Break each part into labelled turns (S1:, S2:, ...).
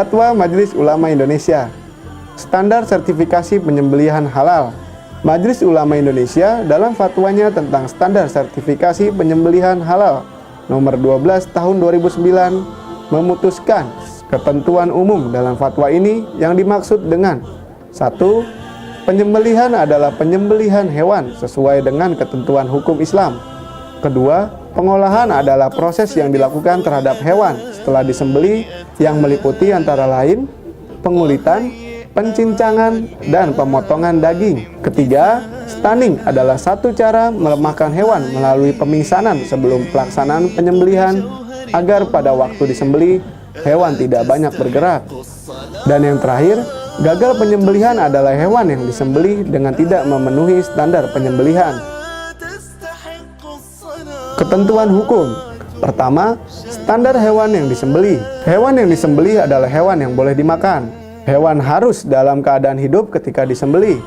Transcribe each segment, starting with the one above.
S1: Fatwa Majelis Ulama Indonesia. Standar sertifikasi penyembelihan halal. Majelis Ulama Indonesia dalam fatwanya tentang standar sertifikasi penyembelihan halal nomor 12 tahun 2009 memutuskan ketentuan umum dalam fatwa ini yang dimaksud dengan 1. Penyembelihan adalah penyembelihan hewan sesuai dengan ketentuan hukum Islam. Kedua, pengolahan adalah proses yang dilakukan terhadap hewan setelah disembelih yang meliputi antara lain pengulitan, pencincangan, dan pemotongan daging. Ketiga, stunning adalah satu cara melemahkan hewan melalui pemingsanan sebelum pelaksanaan penyembelihan agar pada waktu disembelih hewan tidak banyak bergerak. Dan yang terakhir, gagal penyembelihan adalah hewan yang disembelih dengan tidak memenuhi standar penyembelihan. Ketentuan hukum. Pertama, standar hewan yang disembelih. Hewan yang disembelih adalah hewan yang boleh dimakan. Hewan harus dalam keadaan hidup ketika disembelih.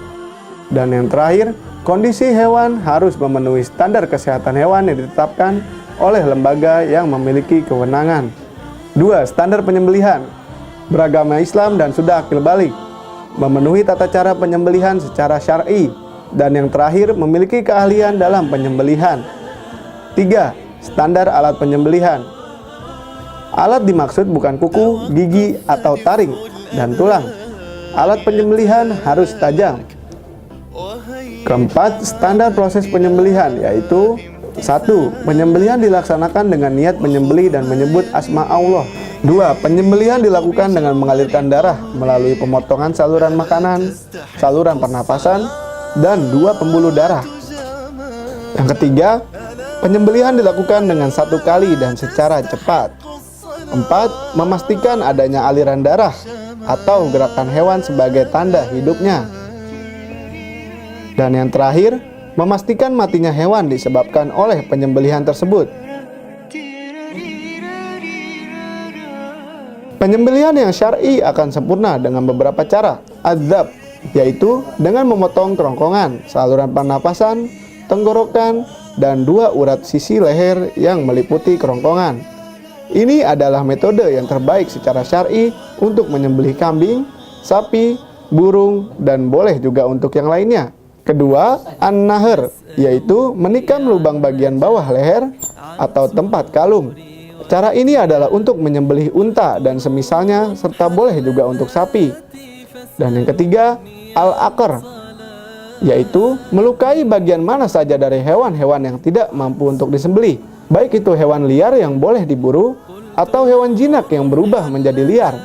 S1: Dan yang terakhir, kondisi hewan harus memenuhi standar kesehatan hewan yang ditetapkan oleh lembaga yang memiliki kewenangan. 2. Standar penyembelihan. Beragama Islam dan sudah akil balik. Memenuhi tata cara penyembelihan secara syar'i. Dan yang terakhir, memiliki keahlian dalam penyembelihan. 3. Standar alat penyembelihan. Alat dimaksud bukan kuku, gigi, atau taring, dan tulang. Alat penyembelihan harus tajam. Keempat, standar proses penyembelihan yaitu 1. Penyembelihan dilaksanakan dengan niat menyembelih dan menyebut asma Allah. 2. Penyembelihan dilakukan dengan mengalirkan darah melalui pemotongan saluran makanan, saluran pernapasan, dan 2 pembuluh darah. Yang ketiga, penyembelihan dilakukan dengan 1 kali dan secara cepat. 4. Memastikan adanya aliran darah atau gerakan hewan sebagai tanda hidupnya. Dan yang terakhir, memastikan matinya hewan disebabkan oleh penyembelihan tersebut. Penyembelihan yang syar'i akan sempurna dengan beberapa cara. Adzab, yaitu dengan memotong kerongkongan, saluran pernapasan, tenggorokan, dan 2 urat sisi leher yang meliputi kerongkongan. Ini adalah metode yang terbaik secara syar'i untuk menyembelih kambing, sapi, burung, dan boleh juga untuk yang lainnya. Kedua, an-nahr, yaitu menikam lubang bagian bawah leher atau tempat kalung. Cara ini adalah untuk menyembelih unta dan semisalnya, serta boleh juga untuk sapi. Dan yang ketiga, al-aqr, yaitu melukai bagian mana saja dari hewan-hewan yang tidak mampu untuk disembelih, baik itu hewan liar yang boleh diburu atau hewan jinak yang berubah menjadi liar.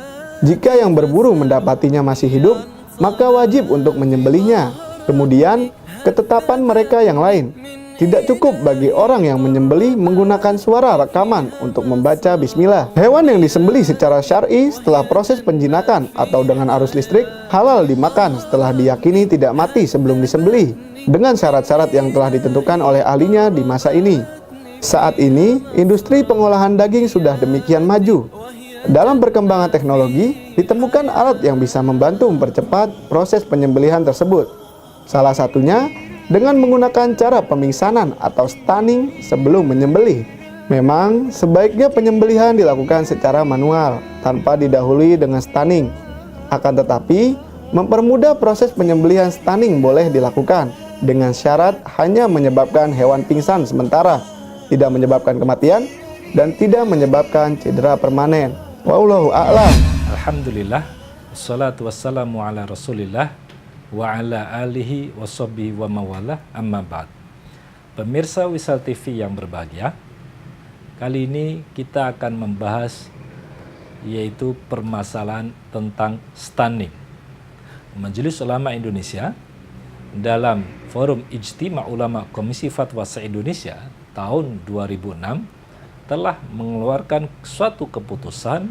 S1: Jika yang berburu mendapatinya masih hidup, maka wajib untuk menyembelihnya. Kemudian, ketetapan mereka yang lain. Tidak cukup bagi orang yang menyembelih menggunakan suara rekaman untuk membaca bismillah. Hewan yang disembelih secara syar'i setelah proses penjinakan atau dengan arus listrik halal dimakan setelah diyakini tidak mati sebelum disembelih dengan syarat-syarat yang telah ditentukan oleh ahlinya di masa ini. Saat ini, industri pengolahan daging sudah demikian maju. Dalam perkembangan teknologi, ditemukan alat yang bisa membantu mempercepat proses penyembelihan tersebut. Salah satunya dengan menggunakan cara pemingsanan atau stunning sebelum menyembelih. Memang sebaiknya penyembelihan dilakukan secara manual tanpa didahului dengan stunning. Akan tetapi, mempermudah proses penyembelihan stunning boleh dilakukan dengan syarat hanya menyebabkan hewan pingsan sementara, tidak menyebabkan kematian, dan tidak menyebabkan cedera permanen. Wallahu a'lam.
S2: Alhamdulillah, wassalatu wassalamu ala rasulillah wa ala alihi wa sahbihi wa mawalah, amma ba'd. Pemirsa Wisal TV yang berbahagia, kali ini kita akan membahas yaitu permasalahan tentang stunning. Majelis Ulama Indonesia dalam Forum Ijtima Ulama Komisi Fatwa se-Indonesia tahun 2006 telah mengeluarkan suatu keputusan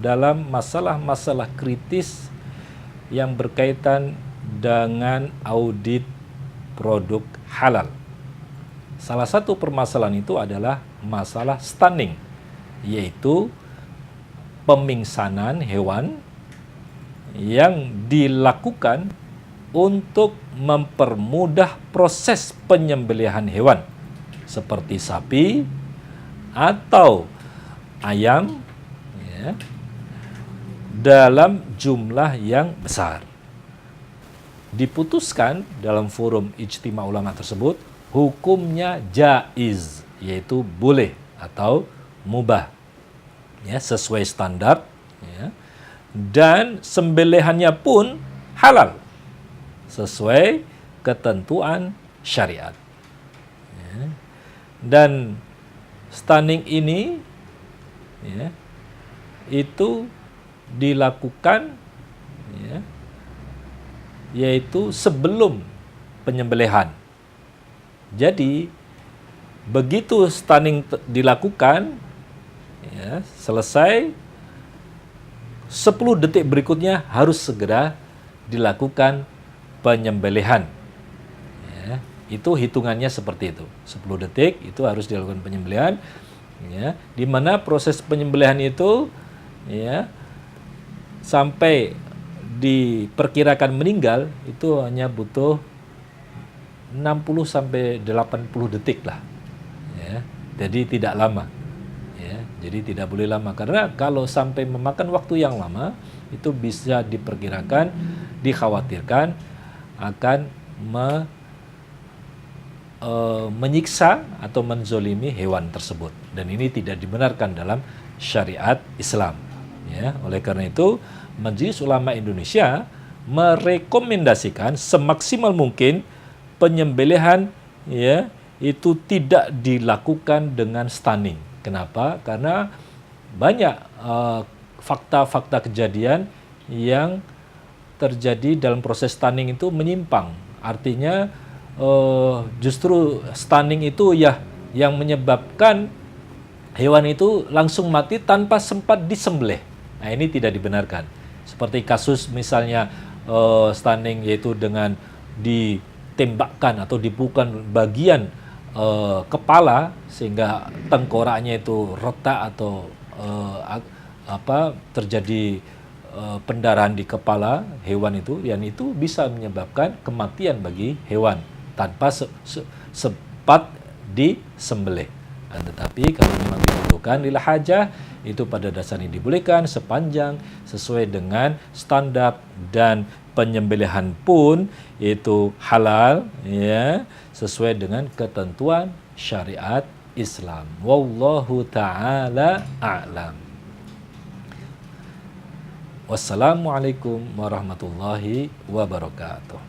S2: dalam masalah-masalah kritis yang berkaitan dengan audit produk halal. Salah satu permasalahan itu adalah masalah stunning, yaitu pemingsanan hewan yang dilakukan untuk mempermudah proses penyembelihan hewan seperti sapi atau ayam ya, dalam jumlah yang besar. Diputuskan dalam forum ijtima ulama tersebut, hukumnya jaiz, yaitu boleh atau mubah, ya, sesuai standar, ya, dan sembelihannya pun halal sesuai ketentuan syariat. Ya. Dan stunning ini, ya, itu dilakukan, ya, yaitu sebelum penyembelihan. Jadi begitu stunning dilakukan, ya, selesai, 10 detik berikutnya harus segera dilakukan penyembelihan. Ya, itu hitungannya seperti itu. 10 detik itu harus dilakukan penyembelihan, ya, di mana proses penyembelihan itu, ya, sampai diperkirakan meninggal itu hanya butuh 60 sampai 80 detik lah. Ya, jadi tidak lama. Ya, jadi tidak boleh lama, karena kalau sampai memakan waktu yang lama itu bisa diperkirakan, dikhawatirkan akan menyiksa atau menzolimi hewan tersebut, dan ini tidak dibenarkan dalam syariat Islam. Ya, oleh karena itu Majelis Ulama Indonesia merekomendasikan semaksimal mungkin penyembelihan, ya, itu tidak dilakukan dengan stunning. Kenapa? Karena banyak fakta-fakta kejadian yang terjadi dalam proses stunning itu menyimpang. Artinya justru stunning itu ya yang menyebabkan hewan itu langsung mati tanpa sempat disembelih. Nah, ini tidak dibenarkan. Seperti kasus misalnya stunning, yaitu dengan ditembakkan atau dipukulkan bagian kepala sehingga tengkoraknya itu retak atau terjadi pendarahan di kepala hewan itu, yang itu bisa menyebabkan kematian bagi hewan tanpa sempat disembelih. Tetapi kalau memang dibutuhkan lil hajah, itu pada dasarnya dibolehkan sepanjang sesuai dengan standar, dan penyembelihan pun itu halal, ya, sesuai dengan ketentuan syariat Islam. Wallahu ta'ala a'lam. Wassalamualaikum warahmatullahi wabarakatuh.